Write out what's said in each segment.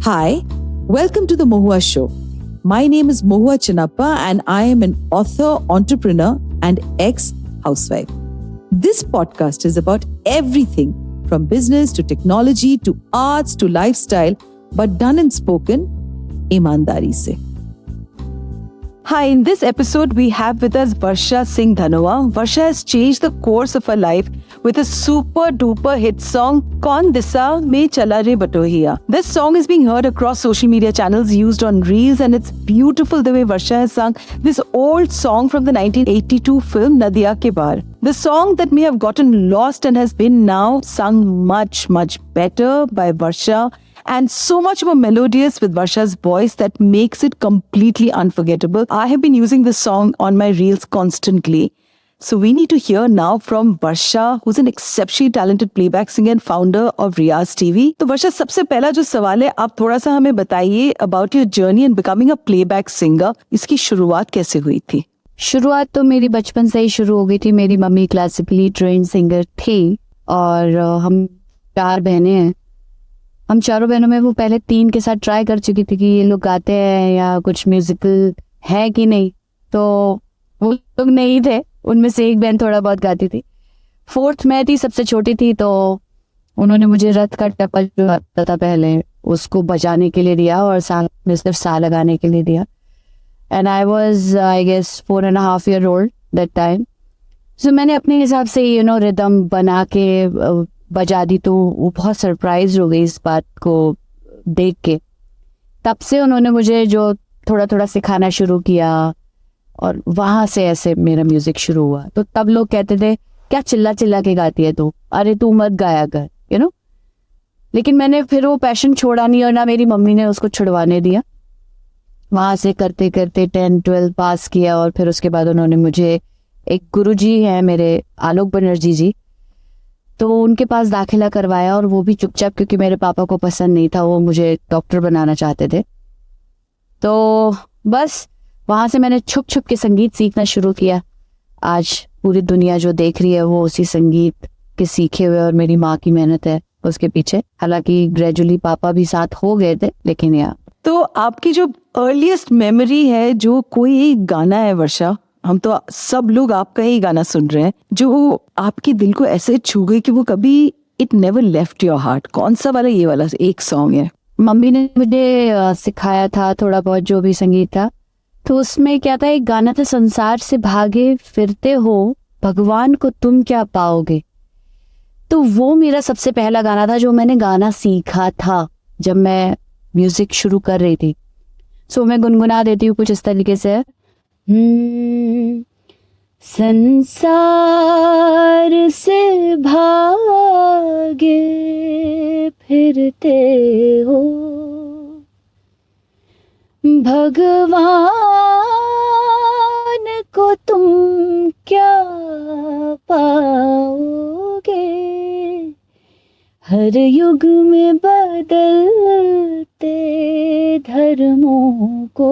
Hi, welcome to the Mohua Show. My name is Mohua Chinappa and I am an author, entrepreneur and ex-housewife. This podcast is about everything from business to technology to arts to lifestyle, but done and spoken ईमानदारी से. Hi, in this episode we have with us Varsha Singh Dhanua. Varsha has changed the course of her life with a super duper hit song Kaun Disa Mein Chala Re Batohiya. This song is being heard across social media channels, used on reels, and it's beautiful the way Varsha has sung this old song from the 1982 film Nadia Ke Baar. The song that may have gotten lost and has been now sung much better by Varsha, and so much more melodious with Varsha's voice that makes it completely unforgettable. I have been using this song on my reels constantly. So we need to hear now from Varsha, who's an exceptionally talented playback singer and founder of Riyaz TV. तो Varsha, सबसे पहला जो सवाल है, आप थोड़ा सा हमें बताइए about your journey in becoming a playback singer. इसकी शुरुआत कैसे हुई थी? शुरुआत तो मेरी बचपन से ही शुरू हो गई थी. मेरी मम्मी क्लासिकली ट्रेन सिंगर थी और हम 4 बहनें हैं. हम चारों बहनों में वो पहले 3 के साथ ट्राई कर चुकी थी कि ये लोग गाते हैं या कुछ म्यूजिकल है कि नहीं. तो वो लोग नहीं थे. उनमें से एक बहन थोड़ा बहुत गाती थी. 4th मैं थी, सबसे छोटी थी. तो उन्होंने मुझे रथ का टपल जो आता था पहले उसको बजाने के लिए दिया और साथ में सिर्फ सा लगाने के लिए दिया. And I was I guess 4.5 year old that time. So मैंने अपने हिसाब से रिदम बना के बजा दी. तो वो बहुत सरप्राइज हो गई इस बात को देख के. तब से उन्होंने मुझे जो थोड़ा सिखाना शुरू किया और वहां से ऐसे मेरा म्यूजिक शुरू हुआ. तो तब लोग कहते थे क्या चिल्ला चिल्ला के गाती है तू, अरे तू मत गाया कर लेकिन मैंने फिर वो पैशन छोड़ा नहीं और ना मेरी मम्मी ने उसको छुड़वाने दिया. वहां से करते करते 10, 12 पास किया और फिर उसके बाद उन्होंने मुझे, एक गुरुजी हैं मेरे, आलोक बनर्जी जी, तो उनके पास दाखिला करवाया. और वो भी चुपचाप, क्योंकि मेरे पापा को पसंद नहीं था, वो मुझे डॉक्टर बनाना चाहते थे. तो बस वहाँ से मैंने छुप के संगीत सीखना शुरू किया. आज पूरी दुनिया जो देख रही है वो उसी संगीत के सीखे हुए और मेरी माँ की मेहनत है उसके पीछे. हालांकि ग्रेजुअली पापा भी साथ हो गए थे, लेकिन यार. तो आपकी जो अर्लीस्ट मेमोरी है, जो कोई एक गाना है वर्षा, हम तो सब लोग आपका ही गाना सुन रहे हैं, जो आपके दिल को ऐसे छू गई कि वो कभी it never left your heart, कौन सा वाला ये वाला एक सॉन्ग है? मम्मी ने मुझे सिखाया था थोड़ा बहुत जो भी संगीत था. तो उसमें क्या था, एक गाना था, संसार से भागे फिरते हो भगवान को तुम क्या पाओगे. तो वो मेरा सबसे पहला गाना था जो मैंने गाना सीखा था जब मैं म्यूजिक शुरू कर रही थी. सो मैं गुनगुना देती हूँ कुछ इस तरीके से. संसार से भागे फिरते हो भगवान को तुम क्या पाओगे. हर युग में बदलते धर्मों को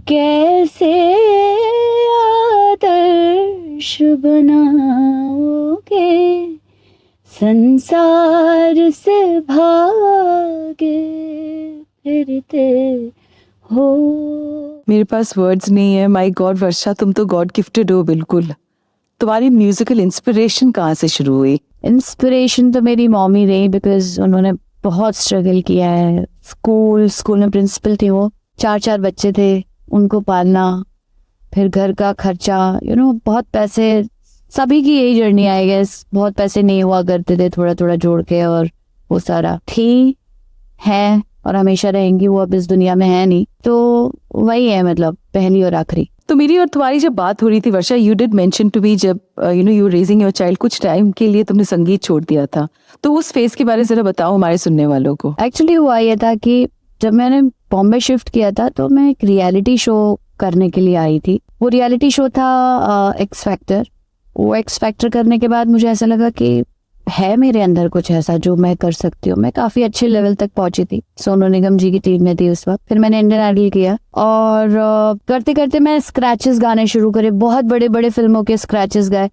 कैसे आदर्श बनाओगे. संसार से भागे फिरते हो. मेरे पास वर्ड्स नहीं है. माय गॉड वर्षा, तुम तो गॉड गिफ्टेड हो बिल्कुल. तुम्हारी म्यूजिकल इंस्पिरेशन कहाँ से शुरू हुई? इंस्पिरेशन तो मेरी मॉमी रही, बिकॉज उन्होंने बहुत स्ट्रगल किया है. स्कूल में प्रिंसिपल थी वो. 4 बच्चे थे, उनको पालना, फिर घर का खर्चा, बहुत पैसे. सभी की यही जर्नी आई गेस. बहुत पैसे नहीं हुआ करते थे, थोड़ा जोड़ के, और वो सारा थी, है और हमेशा रहेंगी. वो अब इस दुनिया में है नहीं. तो वही है, मतलब पहली और आखिरी. तो मेरी और तुम्हारी जब बात हो रही थी Varsha, you did mention to me, जब यू रेजिंग योर चाइल्ड, कुछ टाइम के लिए तुमने संगीत छोड़ दिया था. तो उस फेज के बारे में जरा बताओ हमारे सुनने वालों को. एक्चुअली हुआ ये था कि जब मैंने बॉम्बे शिफ्ट किया था तो मैं एक रियलिटी शो करने के लिए आई थी. वो रियलिटी शो था एक्स फैक्टर. वो एक्स फैक्टर करने के बाद मुझे ऐसा लगा कि है मेरे अंदर कुछ ऐसा जो मैं कर सकती हूँ. मैं काफी अच्छे लेवल तक पहुंची थी. सोनू निगम जी की टीम में थी उस वक्त. फिर मैंने इंडियन आइडल किया और करते करते मैं स्क्रैचेस गाने शुरू करे. बहुत बड़े फिल्मों के स्क्रैचेस गाए.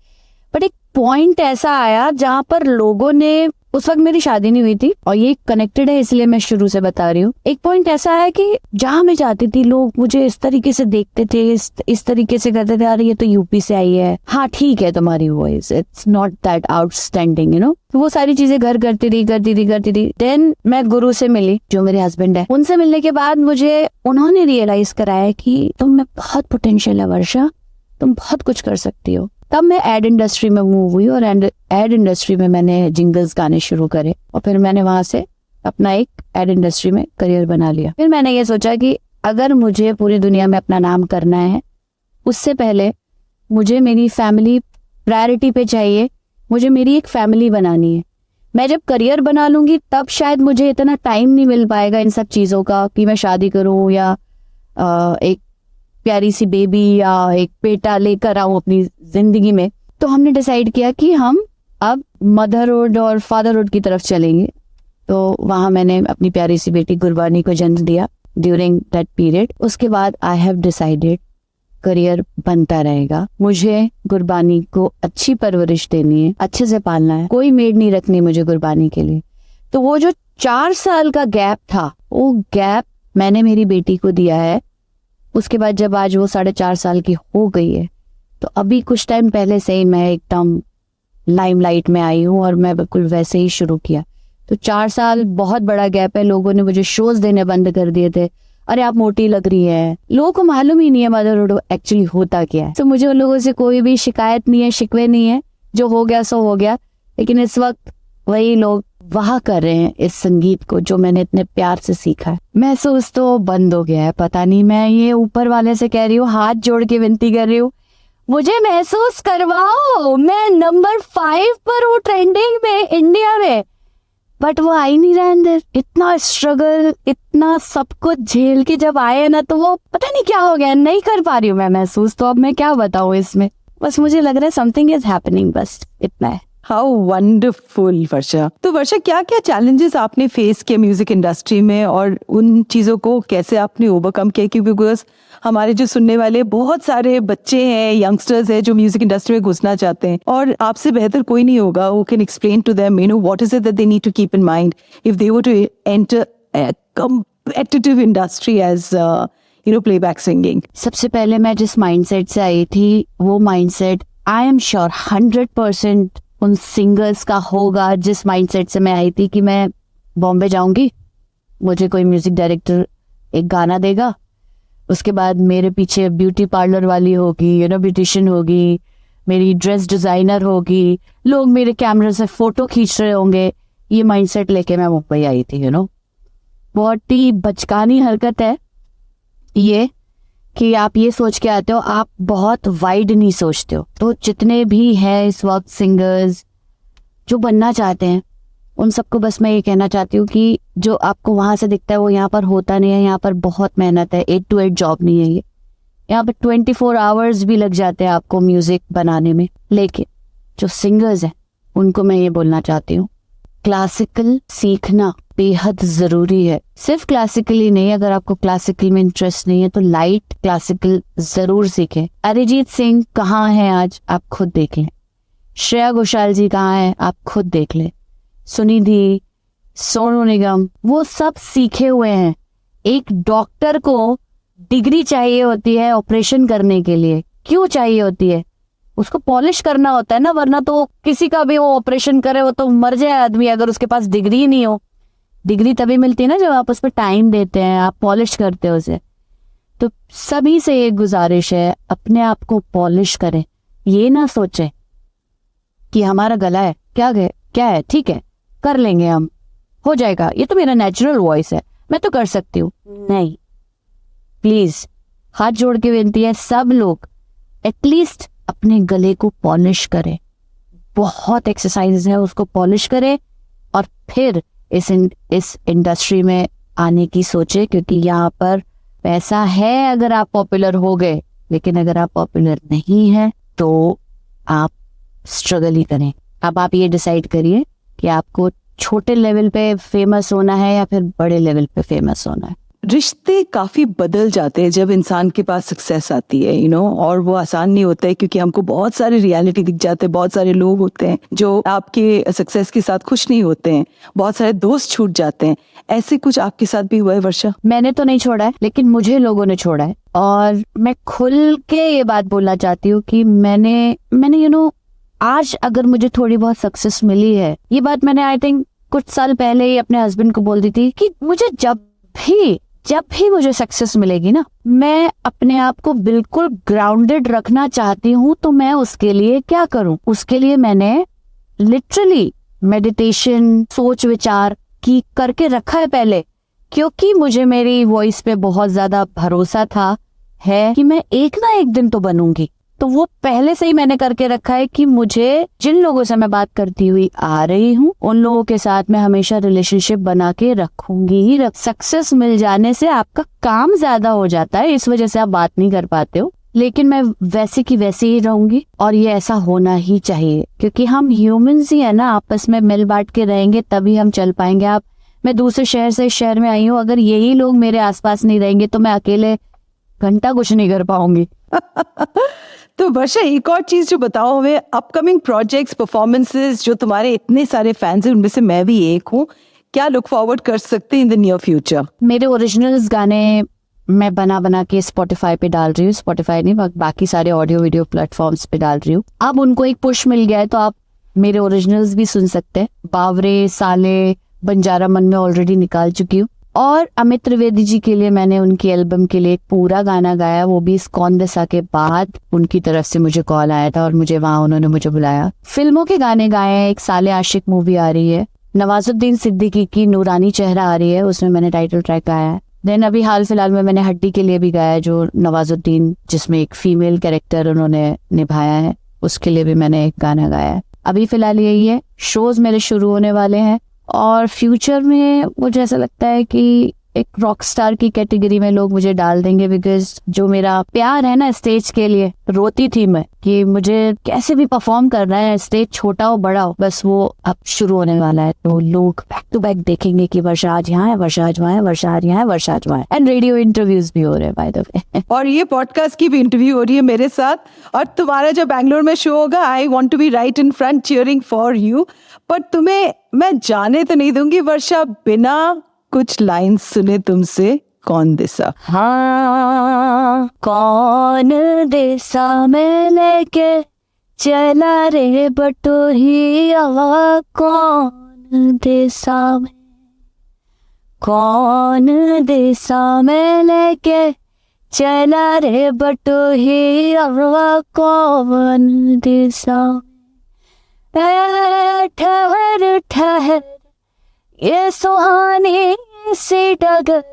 बट एक पॉइंट ऐसा आया जहाँ पर लोगों ने उस वक्त मेरी शादी नहीं हुई थी, और ये कनेक्टेड है इसलिए मैं शुरू से बता रही हूँ। एक पॉइंट ऐसा है कि जहाँ मैं जाती थी लोग मुझे इस तरीके से देखते थे, इस तरीके से कहते थे, अरे ये तो यूपी से आई है, हाँ ठीक है तुम्हारी voice, it's not that outstanding, you know. तो वो सारी चीजें घर करती रही। देन मैं गुरु से मिली, जो मेरे हस्बैंड है। उनसे मिलने के बाद मुझे उन्होंने रियलाइज कराया कि तुम में बहुत पोटेंशियल है वर्षा, तुम बहुत कुछ कर सकती हो। तब मैं एड इंडस्ट्री में मूव हुई, और एड इंडस्ट्री में मैंने जिंगल्स गाने शुरू करे, और फिर मैंने वहां से अपना एक एड इंडस्ट्री में करियर बना लिया। फिर मैंने ये सोचा कि अगर मुझे पूरी दुनिया में अपना नाम करना है, उससे पहले मुझे मेरी फैमिली प्रायोरिटी पे चाहिए, मुझे मेरी एक फैमिली बनानी है। मैं जब करियर बना लूंगी तब शायद मुझे इतना टाइम नहीं मिल पाएगा इन सब चीज़ों का, कि मैं शादी करूं या एक प्यारी सी बेबी या एक बेटा लेकर आऊं अपनी जिंदगी में। तो हमने डिसाइड किया कि हम अब मदरहुड और फादरहुड की तरफ चलेंगे। तो वहां मैंने अपनी प्यारी सी बेटी गुरबानी को जन्म दिया ड्यूरिंग दैट पीरियड। उसके बाद आई हैव डिसाइडेड करियर बनता रहेगा, मुझे गुरबानी को अच्छी परवरिश देनी है, अच्छे से पालना है, कोई मेड नहीं रखनी मुझे गुरबानी के लिए। तो वो जो 4 साल का गैप था, वो गैप मैंने मेरी बेटी को दिया है। उसके बाद जब आज वो 4.5 साल की हो गई है, तो अभी कुछ टाइम पहले से ही मैं एकदम लाइमलाइट में आई हूँ, और मैं बिल्कुल वैसे ही शुरू किया। तो 4 साल बहुत बड़ा गैप है। लोगों ने मुझे शोज देने बंद कर दिए थे, अरे आप मोटी लग रही है। लोगों को मालूम ही नहीं है मदरहुड एक्चुअली होता क्या है। तो मुझे उन लोगों से कोई भी शिकायत नहीं है, शिकवे नहीं है, जो हो गया सो हो गया। लेकिन इस वक्त वही लोग वाह कर रहे हैं इस संगीत को, जो मैंने इतने प्यार से सीखा है। महसूस तो बंद हो गया है, पता नहीं, मैं ये ऊपर वाले से कह रही हूँ, हाथ जोड़ के विनती कर रही हूँ, मुझे महसूस करवाओ। मैं नंबर 5 पर हूँ ट्रेंडिंग में इंडिया में, बट वो आ ही नहीं रहा अंदर। इतना स्ट्रगल, इतना सब कुछ झेल के जब आए ना, तो वो पता नहीं क्या हो गया, नहीं कर पा रही हूँ मैं महसूस। तो अब मैं क्या बताऊँ इसमें, बस मुझे लग रहा है समथिंग इज हैपनिंग, बस इतना है। हाउ वंडरफुल वर्षा। तो वर्षा, क्या क्या चैलेंजेस आपने फेस किए म्यूजिक इंडस्ट्री में, और उन चीज़ों को कैसे आपने ओवरकम किया? क्योंकि बिकॉज हमारे जो सुनने वाले बहुत सारे बच्चे हैं, यंगस्टर्स हैं, जो म्यूजिक इंडस्ट्री में घुसना चाहते हैं, और आपसे बेहतर कोई नहीं होगा who can explain to them, you know, what is it that they need to keep in mind if they were to enter a competitive industry as playback singing. सबसे पहले मैं जिस माइंडसेट से आई थी, वो माइंडसेट आई एम श्योर 100% उन singers का होगा जिस माइंडसेट से मैं आई थी कि मैं बॉम्बे जाऊंगी, मुझे कोई म्यूजिक डायरेक्टर एक गाना देगा, उसके बाद मेरे पीछे ब्यूटी पार्लर वाली होगी, ब्यूटिशियन होगी, मेरी ड्रेस डिजाइनर होगी, लोग मेरे कैमरे से फोटो खींच रहे होंगे। ये माइंडसेट लेके मैं मुंबई आई थी। बहुत ही बचकानी हरकत है ये, कि आप ये सोच के आते हो, आप बहुत वाइड नहीं सोचते हो। तो जितने भी हैं इस वक्त सिंगर्स जो बनना चाहते हैं, उन सबको बस मैं ये कहना चाहती हूँ कि जो आपको वहां से दिखता है वो यहाँ पर होता नहीं है। यहाँ पर बहुत मेहनत है, 8 to 8 जॉब नहीं है ये। यहाँ पर 24 आवर्स भी लग जाते हैं आपको म्यूजिक बनाने में। लेकिन जो सिंगर्स हैं उनको मैं ये बोलना चाहती हूँ, क्लासिकल सीखना बेहद जरूरी है। सिर्फ क्लासिकली नहीं, अगर आपको क्लासिकल में इंटरेस्ट नहीं है तो लाइट क्लासिकल जरूर सीखें। अरिजीत सिंह कहाँ है आज, आप खुद देख लें। श्रेया घोषाल जी कहाँ है, आप खुद देख लें। सुनिधि, सोनू निगम, वो सब सीखे हुए हैं। एक डॉक्टर को डिग्री चाहिए होती है ऑपरेशन करने के लिए। क्यों चाहिए होती है? उसको पॉलिश करना होता है ना, वरना तो किसी का भी वो ऑपरेशन करे वो तो मर जाए आदमी, अगर उसके पास डिग्री नहीं हो। डिग्री तभी मिलती है ना जब आप उस पर टाइम देते हैं, आप पॉलिश करते हो उसे। तो सभी से एक गुजारिश है, अपने आप को पॉलिश करें। ये ना सोचें कि हमारा गला है, क्या है, ठीक है कर लेंगे, हम हो जाएगा, ये तो मेरा नेचुरल वॉइस है, मैं तो कर सकती हूँ। नहीं, प्लीज हाथ जोड़ के विनती है, सब लोग एटलीस्ट अपने गले को पॉलिश करें। बहुत एक्सरसाइज है, उसको पॉलिश करें और फिर इस इंडस्ट्री में आने की सोचे, क्योंकि यहाँ पर पैसा है अगर आप पॉपुलर हो गए, लेकिन अगर आप पॉपुलर नहीं है तो आप स्ट्रगल ही करें। अब आप ये डिसाइड करिए कि आपको छोटे लेवल पे फेमस होना है या फिर बड़े लेवल पे फेमस होना है। रिश्ते काफी बदल जाते हैं जब इंसान के पास सक्सेस आती है, और वो आसान नहीं होता है क्योंकि हमको बहुत सारे रियलिटी दिख जाते हैं, बहुत सारे लोग होते हैं जो आपके सक्सेस के साथ खुश नहीं होते हैं, बहुत सारे दोस्त छूट जाते हैं। ऐसे कुछ आपके साथ भी हुआ है वर्षा? मैंने तो नहीं छोड़ा है, लेकिन मुझे लोगों ने छोड़ा है। और मैं खुल के ये बात बोलना चाहती हूँ कि मैंने आज अगर मुझे थोड़ी बहुत सक्सेस मिली है, ये बात मैंने आई थिंक कुछ साल पहले ही अपने हस्बैंड को बोल दी थी कि मुझे जब भी मुझे सक्सेस मिलेगी ना, मैं अपने आप को बिल्कुल ग्राउंडेड रखना चाहती हूँ। तो मैं उसके लिए क्या करूँ? उसके लिए मैंने लिटरली मेडिटेशन, सोच विचार की करके रखा है पहले, क्योंकि मुझे मेरी वॉइस पे बहुत ज्यादा भरोसा था है कि मैं एक ना एक दिन तो बनूंगी। तो वो पहले से ही मैंने करके रखा है कि मुझे जिन लोगों से मैं बात करती हुई आ रही हूँ, उन लोगों के साथ मैं हमेशा रिलेशनशिप बना के रखूंगी ही। सक्सेस मिल जाने से आपका काम ज्यादा हो जाता है, इस वजह से आप बात नहीं कर पाते हो, लेकिन मैं वैसे की वैसे ही रहूंगी और ये ऐसा होना ही चाहिए, क्योंकि हम ह्यूमंस ही है ना, आपस में मिल बांट के रहेंगे तभी हम चल पाएंगे। मैं दूसरे शहर से इस शहर में आई हूँ, अगर यही लोग मेरे आसपास नहीं रहेंगे तो मैं अकेले घंटा कुछ नहीं कर पाऊंगी। तो वर्षा, एक और चीज जो बताओ हमें, अपकमिंग प्रोजेक्ट्स, परफॉर्मेंसेस, जो तुम्हारे इतने सारे फैंस हैं उनमें से मैं भी एक हूँ, क्या लुक फॉरवर्ड कर सकते हैं इन द नियर फ्यूचर? मेरे ओरिजिनल्स गाने मैं बना के स्पॉटिफाई पे डाल रही हूँ, स्पॉटिफाई नहीं बाकी सारे ऑडियो वीडियो प्लेटफॉर्म्स पे डाल रही हूँ। अब उनको एक पुश मिल गया है तो आप मेरे ओरिजिनल्स भी सुन सकते हैं। बावरे, साले, बंजारा मन में ऑलरेडी निकाल चुकी हूँ, और अमित त्रिवेदी जी के लिए मैंने उनकी एल्बम के लिए एक पूरा गाना गाया, वो भी इस कौन दिसा के बाद उनकी तरफ से मुझे कॉल आया था और मुझे वहां उन्होंने मुझे बुलाया। फिल्मों के गाने गाए हैं, एक साले आशिक मूवी आ रही है, नवाजुद्दीन सिद्दीकी की नूरानी चेहरा आ रही है, उसमें मैंने टाइटल ट्रैक गाया है। देन अभी हाल फिलहाल में मैंने हड्डी के लिए भी गाया, जो नवाजुद्दीन जिसमें एक फीमेल कैरेक्टर उन्होंने निभाया है, उसके लिए भी मैंने एक गाना गाया है। अभी फिलहाल यही है। शोज मेरे शुरू होने वाले हैं और फ्यूचर में मुझे ऐसा लगता है कि एक रॉक स्टार की कैटेगरी में लोग मुझे डाल देंगे, बिकॉज जो मेरा प्यार है ना स्टेज के लिए, रोती थी मैं कि मुझे कैसे भी परफॉर्म करना है, स्टेज छोटा हो बड़ा हो, बस वो अब शुरू होने वाला है। तो लोग बैक टू बैक देखेंगे कि वर्षा आज यहाँ है, वर्षा आज वहाँ है, वर्षा आज यहाँ है, वर्षा आज वहाँ है। एंड रेडियो इंटरव्यूज भी हो रहे हैं बाय द वे। और ये पॉडकास्ट की भी इंटरव्यू हो रही है मेरे साथ, और तुम्हारा जब बैंगलोर में शो होगा, I want to be right in front cheering for you. पर तुम्हें मैं जाने तो नहीं दूंगी वर्षा बिना कुछ लाइन सुने तुमसे। कौन दिसा? हाँ, कौन दिशा में लेके चला रे बटोहिया, कौन दिशा में, कौन दिशा में लेके चला रे बटोहिया, कौन दिशा में, ठहर ठहर ये सुहानी सी डगर,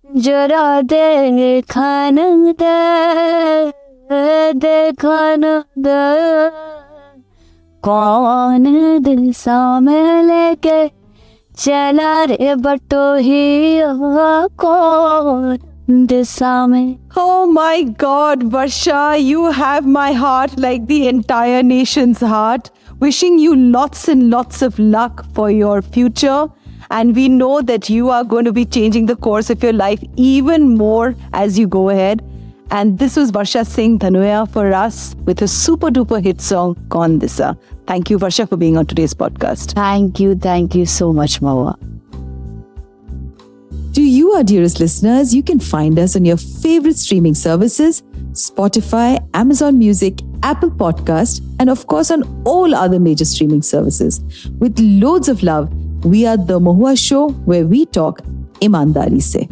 जरा देखन दे, देखन दे, कौन दिशा में लेके चला रे बटोहिया, कौन दिशा में। Oh my God, Varsha, you have my heart like the entire nation's heart. Wishing you lots and lots of luck for your future. And we know that you are going to be changing the course of your life even more as you go ahead. And this was Varsha Singh Dhanoia for us with a super duper hit song, Kaun Disa. Thank you, Varsha, for being on today's podcast. Thank you so much, Mahua. To you, our dearest listeners, you can find us on your favorite streaming services, Spotify, Amazon Music, Apple Podcast, and of course on all other major streaming services. With loads of love, we are The Mahua Show, where we talk ईमानदारी से।